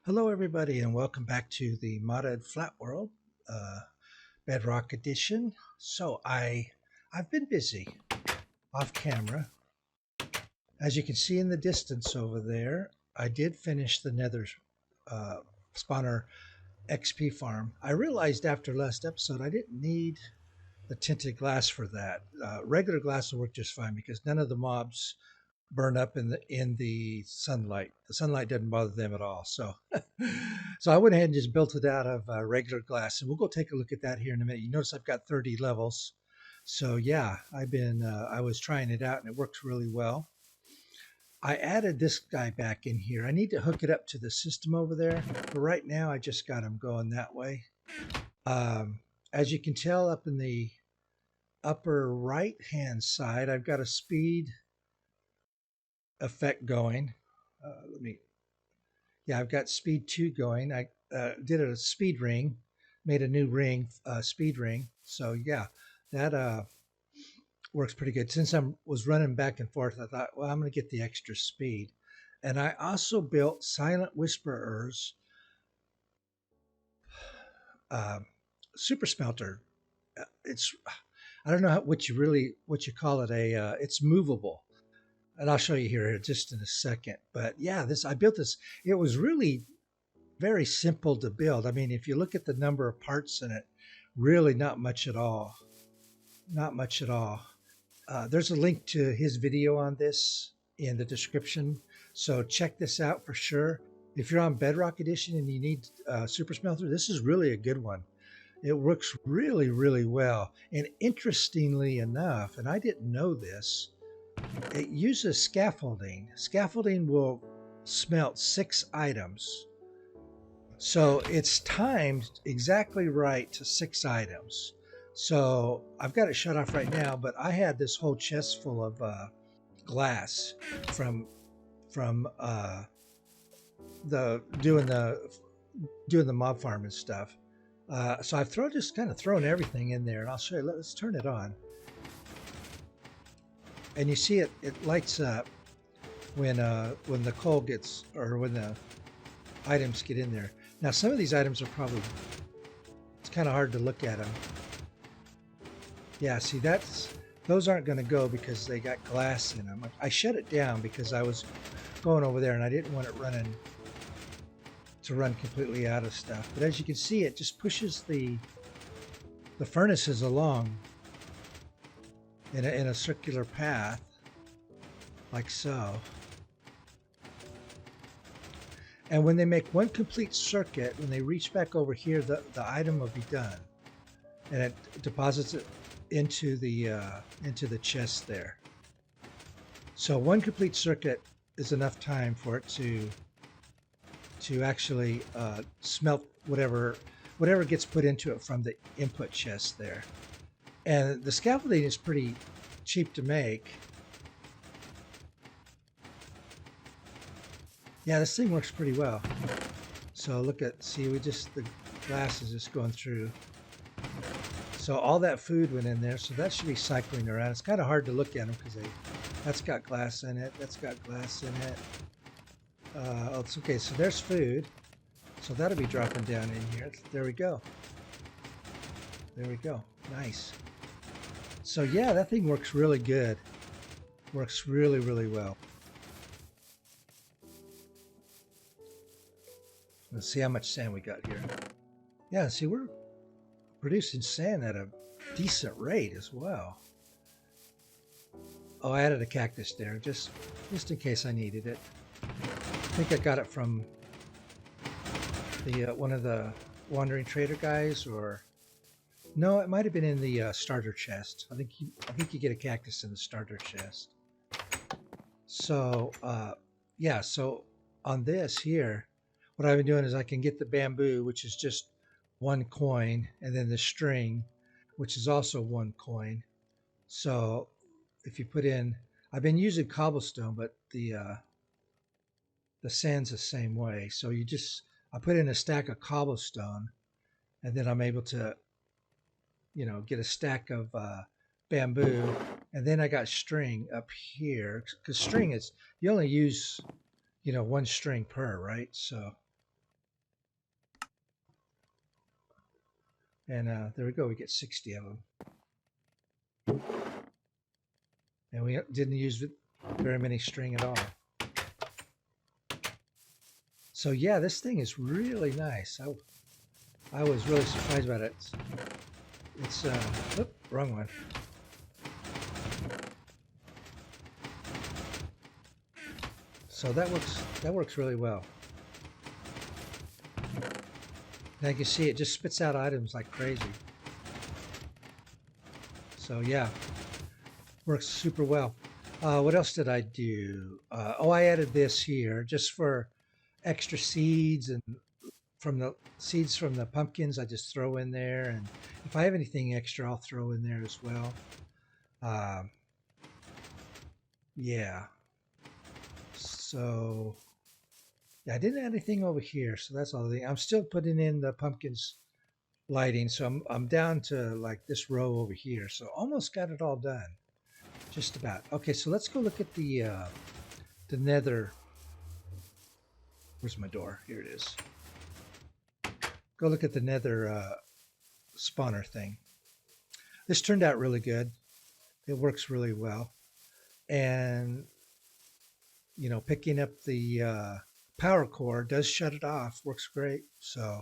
Hello, everybody, and welcome back to the modded flat world, uh, Bedrock edition. I've been busy off camera. As you can see in the distance over there, I did finish the Nether uh, spawner XP farm. I realized after last episode I didn't need the tinted glass for that. Regular glass will work just fine because none of the mobs burn up in the sunlight. The sunlight doesn't bother them at all. So I went ahead and just built it out of regular glass, and we'll go take a look at that here in a minute. You notice I've got 30 levels. So yeah, I was trying it out and it works really well. I added this guy back in here. I need to hook it up to the system over there, but right now I just got him going that way. As you can tell up in the upper right hand side, I've got a speed effect going. Let me, yeah, I've got speed 2 going. I did a speed ring, made a new ring, speed ring. So yeah, that works pretty good. Since I was running back and forth, I thought, well, I'm going to get the extra speed. And I also built Silent Whisperer's uh, super smelter. It's I don't know what you call it. It's movable, and I'll show you here just in a second. But yeah, this I built this. It was really very simple to build. I mean, if you look at the number of parts in it, really not much at all. Not much at all. There's a link to his video on this in the description. So check this out for sure. If you're on Bedrock Edition and you need Super Smelter, this is really a good one. It works really, really well. And interestingly enough, and I didn't know this, it uses scaffolding. Scaffolding will smelt 6 items. So it's timed exactly right to 6 items. So I've got it shut off right now, but I had this whole chest full of glass from from the doing the mob farm and stuff. So I've just kind of thrown everything in there, and I'll show you. Let's turn it on, and you see it lights up when the coal gets or when the items get in there. Now some of these items are probably it's kind of hard to look at them. Yeah, see those aren't going to go because they got glass in them. I shut it down because I was going over there and I didn't want it to run completely out of stuff. But as you can see, it just pushes the furnaces along in a circular path like so. And when they make one complete circuit, when they reach back over here, the item will be done, and it deposits it into the chest there. So one complete circuit is enough time for it to actually smelt whatever gets put into it from the input chest there. And the scaffolding is pretty cheap to make. Yeah, this thing works pretty well. So see, the glass is just going through. So all that food went in there, so that should be cycling around. It's kind of hard to look at them because that's got glass in it, that's got glass in it. Oh, it's okay, so there's food. So that'll be dropping down in here. There we go. There we go. Nice. So yeah, that thing works really good. Works really, really well. Let's see how much sand we got here. Yeah, see, we're producing sand at a decent rate as well. Oh, I added a cactus there just in case I needed it. I think I got it from the one of the wandering trader guys, or no, it might have been in the starter chest. I think you get a cactus in the starter chest. So yeah, so on this here, what I've been doing is I can get the bamboo, which is just 1 coin, and then the string, which is also 1 coin. So if you put in, I've been using cobblestone, but the sand's the same way. So I put in a stack of cobblestone, and then I'm able to, get a stack of bamboo, and then I got string up here because string is you only use 1 string per, right? So And there we go. We get 60 of them. And we didn't use very many string at all. So yeah, this thing is really nice. I was really surprised about it. It's oop, wrong one. So that works really well. Now you can see it just spits out items like crazy. So yeah, works super well. What else did I do? Oh, I added this here just for extra seeds, and from the seeds from the pumpkins I just throw in there, and if I have anything extra I'll throw in there as well. Yeah, so yeah, I didn't add anything over here, so that's all the thing. I'm still putting in the pumpkins lighting, so I'm down to like this row over here, so almost got it all done, just about. Okay, so let's go look at the Nether. Where's my door? Here it is. Go look at the Nether spawner thing. This turned out really good. It works really well. And, you know, picking up the power core does shut it off. Works great. So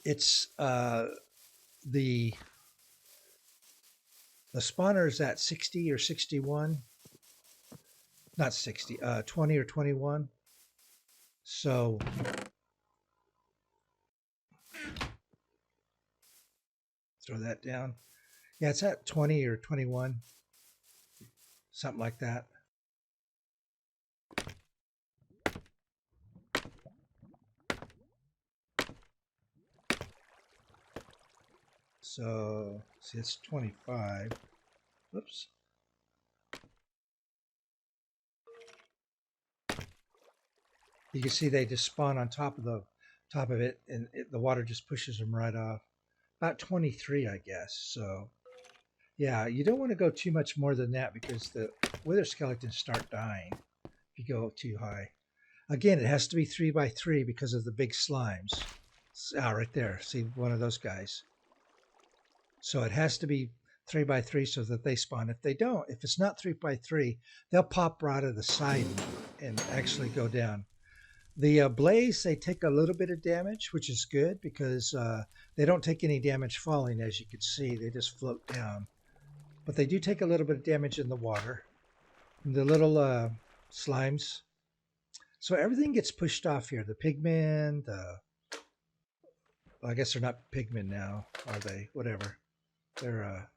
it's the spawner is at 60 or 61. Not 60, 20 or 21. So throw that down. Yeah, it's at 20 or 21, something like that. So see, it's 25. Whoops. You can see they just spawn on top of it, and the water just pushes them right off. About 23, I guess. So yeah, you don't want to go too much more than that because the wither skeletons start dying if you go too high. Again, it has to be 3 by 3 because of the big slimes. Right there. See one of those guys. So it has to be 3 by 3 so that they spawn. If they don't, if it's not 3 by 3, they'll pop right out of the side and actually go down. The blaze, they take a little bit of damage, which is good because they don't take any damage falling, as you can see. They just float down. But they do take a little bit of damage in the water. And the little slimes. So everything gets pushed off here. The pigmen, well, I guess they're not pigmen now, are they? Whatever. They're,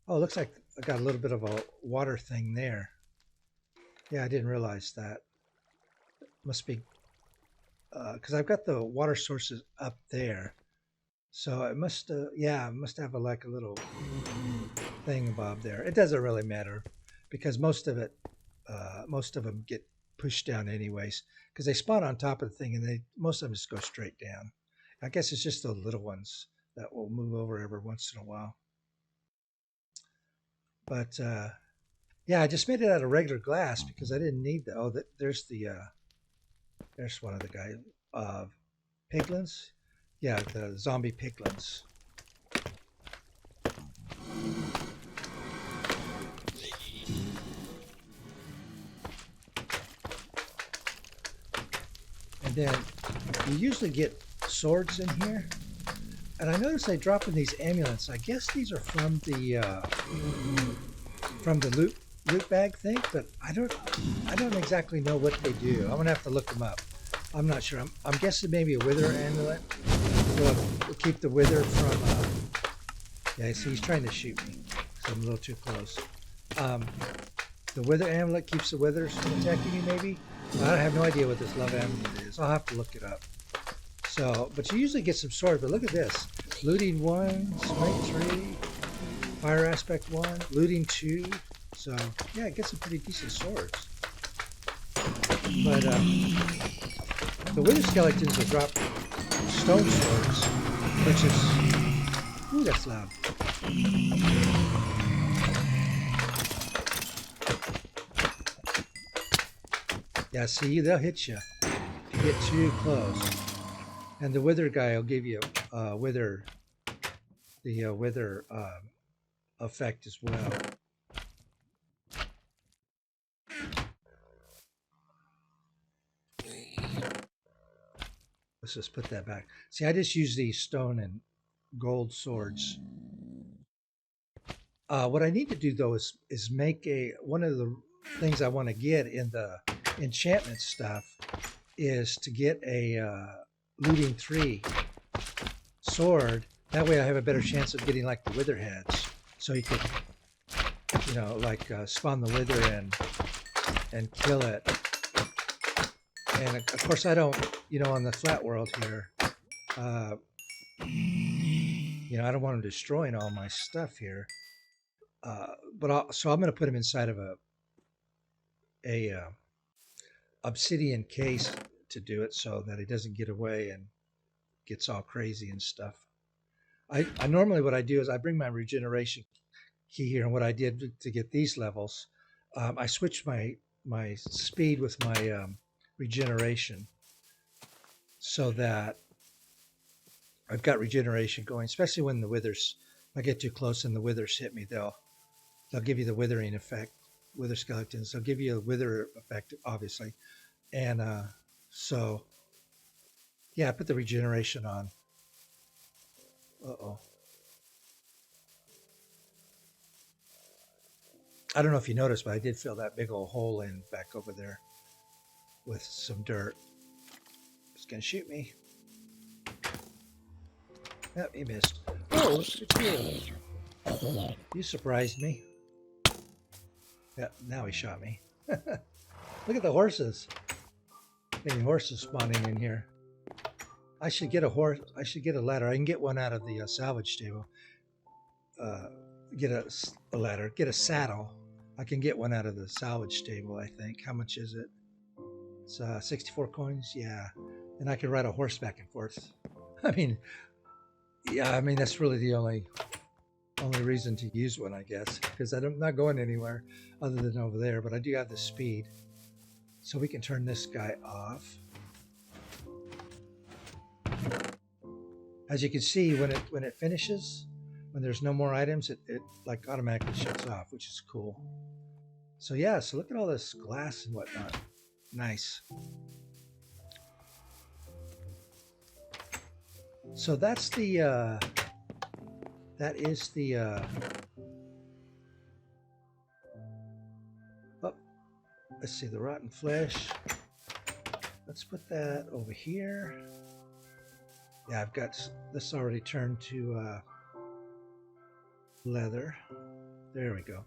oh, it looks like I got a little bit of a water thing there. Yeah, I didn't realize that. Must be because I've got the water sources up there, so it must yeah, it must have like a little thing above there. It doesn't really matter because most of them get pushed down anyways because they spawn on top of the thing, and most of them just go straight down. I guess it's just the little ones that will move over every once in a while. But yeah, I just made it out of regular glass because I didn't need the. Oh, there's one of the guys. Piglins? Yeah, the zombie piglins. And then you usually get swords in here. And I noticed they drop in these amulets. I guess these are from the loot bag thing, but I don't exactly know what they do. I'm gonna have to look them up. I'm not sure. I'm guessing maybe a wither amulet will keep the wither from. Yeah, see, he's trying to shoot me, so I'm a little too close. The wither amulet keeps the withers from attacking me, maybe. I have no idea what this love amulet is. I'll have to look it up. So, but you usually get some swords. But look at this: looting 1, smite 3, fire aspect 1, looting 2. So yeah, get some pretty decent swords. But the wither skeletons will drop stone swords, which is ooh, that's loud. Yeah, see, they'll hit you if you get too close. And the wither guy will give you wither effect as well. Let's just put that back. See, I just use these stone and gold swords. What I need to do though is make one of the things I want to get in the enchantment stuff is to get a looting 3 sword. That way I have a better chance of getting like the wither heads. So you could, like spawn the wither and kill it. And of course I don't, on the flat world here, I don't want them destroying all my stuff here. So I'm going to put him inside of a obsidian case to do it so that he doesn't get away and gets all crazy and stuff. I normally what I do is I bring my regeneration key here, and what I did to get these levels, I switched my speed with my regeneration so that I've got regeneration going, especially when the withers, if I get too close and the withers hit me, they'll give you the withering effect, wither skeletons. They'll give you a wither effect, obviously. And so, yeah, I put the regeneration on. Uh-oh. I don't know if you noticed, but I did fill that big old hole in back over there with some dirt. It's going to shoot me. Yep, he missed. Oh, it's you. You surprised me. Yeah, now he shot me. Look at the horses. Any horses spawning in here. I should get a horse. I should get a ladder. I can get one out of the salvage stable. Get a ladder. Get a saddle. I can get one out of the salvage stable, I think. How much is it? It's 64 coins. Yeah. And I can ride a horse back and forth. I mean, that's really the only reason to use one, I guess, because I'm not going anywhere other than over there, but I do have the speed. So we can turn this guy off. As you can see, when it finishes, when there's no more items, it like automatically shuts off, which is cool. So yeah, so look at all this glass and whatnot. Nice. So that's the let's see, the rotten flesh. Let's put that over here. Yeah, I've got this already turned to leather. There we go.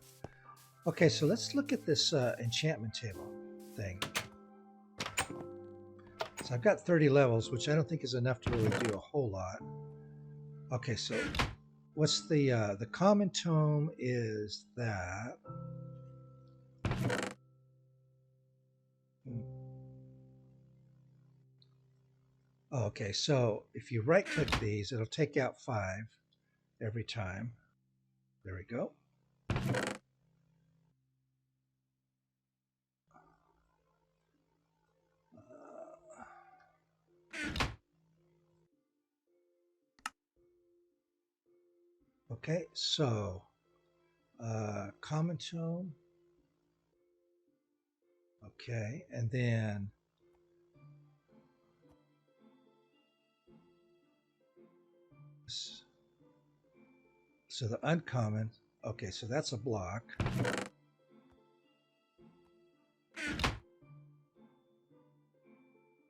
Okay, so let's look at this enchantment table thing. So I've got 30 levels, which I don't think is enough to really do a whole lot. Okay, so what's the common tome is that. Oh, okay, so if you right click these, it'll take out 5 every time. There we go. Okay, so common tome. Okay, and then so the uncommon. Okay, so that's a block.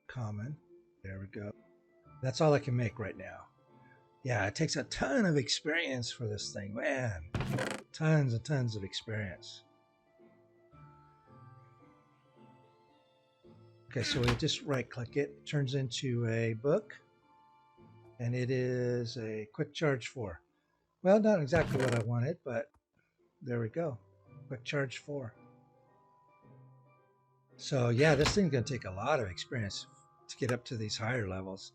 Common. There we go. That's all I can make right now. Yeah, it takes a ton of experience for this thing, man. Tons and tons of experience. Okay, so we just right click it. It turns into a book. And it is a quick charge 4. Well, not exactly what I wanted, but there we go. Quick charge 4. So yeah, this thing's going to take a lot of experience to get up to these higher levels.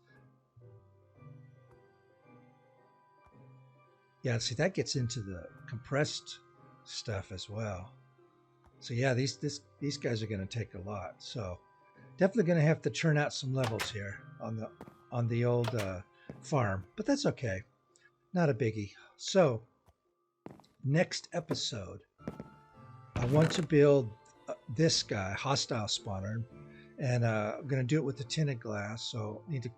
Yeah, see, that gets into the compressed stuff as well. So yeah, these guys are going to take a lot. So Definitely going to have to churn out some levels here on the old farm, but that's okay. Not a biggie. So next episode, I want to build this guy, hostile spawner, and I'm going to do it with the tinted glass. So need to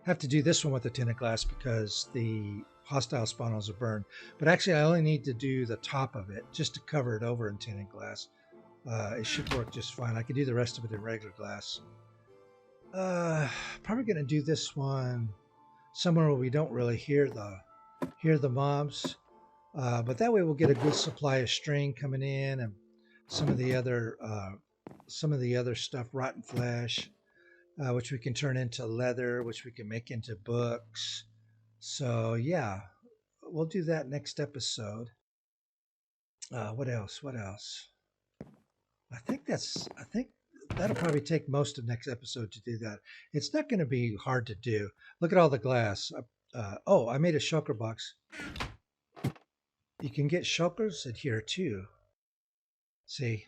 have to do this one with the tinted glass because the hostile spawners are burned. But actually, I only need to do the top of it just to cover it over in tinted glass. It should work just fine. I could do the rest of it in regular glass. Probably going to do this one somewhere where we don't really hear the mobs. But that way we'll get a good supply of string coming in and some of the other stuff, rotten flesh, which we can turn into leather, which we can make into books. So yeah, we'll do that next episode. What else? What else? I think that'll probably take most of next episode to do that. It's not going to be hard to do. Look at all the glass. Oh, I made a shulker box. You can get shulkers in here too. See,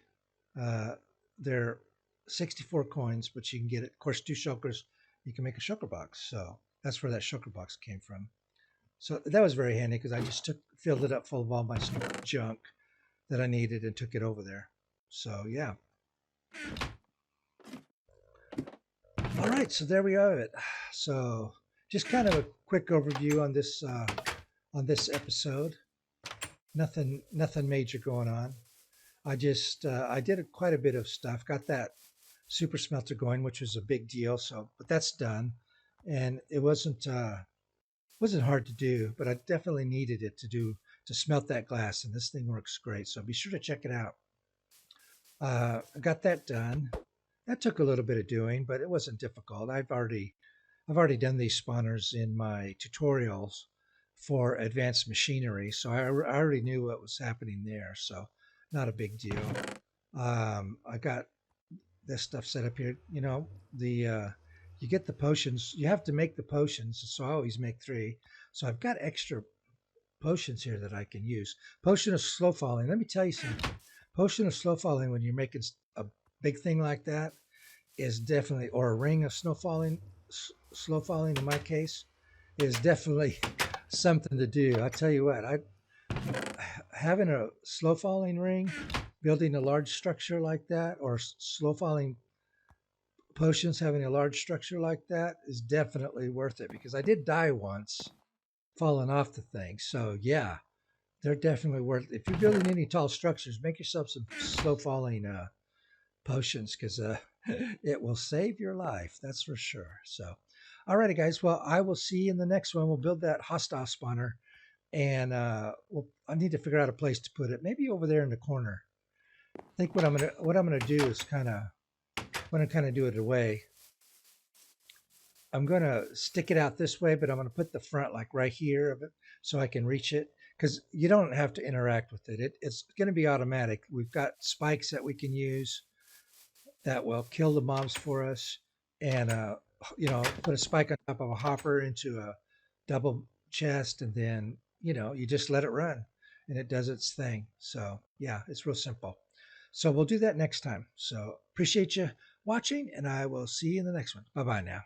they're 64 coins, but you can get it. Of course, 2 shulkers, you can make a shulker box. So that's where that shulker box came from. So that was very handy because I just filled it up full of all my junk that I needed and took it over there. So yeah. All right, so there we have it. So just kind of a quick overview on this episode. Nothing major going on. I did quite a bit of stuff. Got that super smelter going, which was a big deal. So, but that's done, and it wasn't hard to do. But I definitely needed it to smelt that glass, and this thing works great. So be sure to check it out. I got that done. That took a little bit of doing, but it wasn't difficult. I've already done these spawners in my tutorials for advanced machinery, so I already knew what was happening there. So not a big deal. I got this stuff set up here. You know, you get the potions. You have to make the potions, so I always make 3. So I've got extra potions here that I can use. Potion of slow falling. Let me tell you something. Potion of slow falling when you're making a big thing like that is definitely, or a ring of slow falling in my case, is definitely something to do. I tell you what, having a slow falling ring, building a large structure like that, or slow falling potions having a large structure like that is definitely worth it because I did die once falling off the thing. So yeah, they're definitely worth it. If you're building any tall structures, make yourself some slow falling potions because it will save your life. That's for sure. So, alrighty, guys. Well, I will see you in the next one. We'll build that hostile spawner, and I need to figure out a place to put it. Maybe over there in the corner. I think what I'm gonna do is kind of do it away. I'm gonna stick it out this way, but I'm gonna put the front like right here of it so I can reach it. Because you don't have to interact with it. It's going to be automatic. We've got spikes that we can use that will kill the mobs for us, and put a spike on top of a hopper into a double chest, and then you just let it run, and it does its thing. So yeah, it's real simple. So we'll do that next time. So appreciate you watching, and I will see you in the next one. Bye bye now.